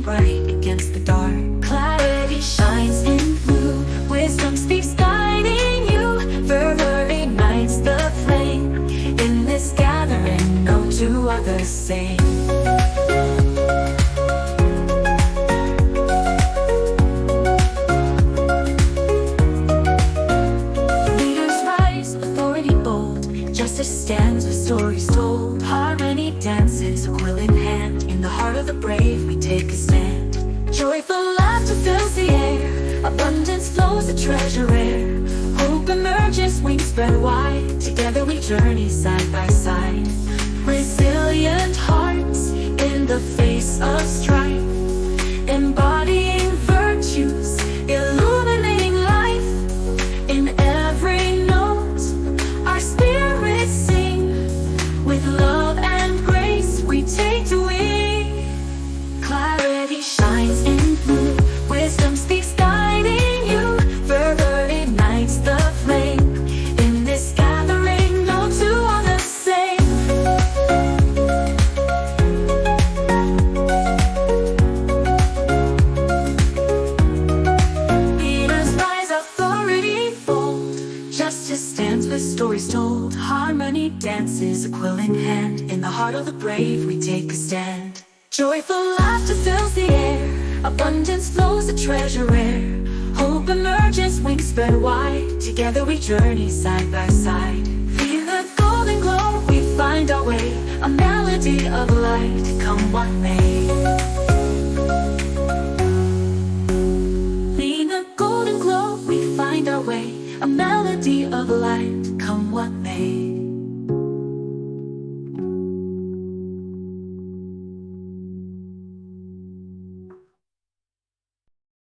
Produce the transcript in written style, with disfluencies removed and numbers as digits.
shining bright against the dark. Clarity shines in blue, wisdom speaks guiding you. Fervor ignites the flame, in this gathering no two are the same. Stands with stories told. Harmony dances, a quill in hand. In the heart of the brave we take a stand. Joyful laughter fills the air, abundance flows, a treasure rare. Hope emerges, wings spread wide. Together we journey side by side. Resilient hearts in the face of strife, embodying virtues, illuminating life. In every note our spirits sing, with love and grace we take to wing. Clarity shines in blue, wisdom speaks guiding you. Fervor ignites the flame, in this gathering no two are the same. Leaders rise, authority bold, justice stands with stories told. Harmony dances, a quill in hand. In the heart of the brave we take a stand. Joyful laughter fills the air, abundance flows, a treasure rare. Hope emerges, wings spread wide. Together we journey side by side. Feel the golden glow, we find our way, a melody of light, come what may.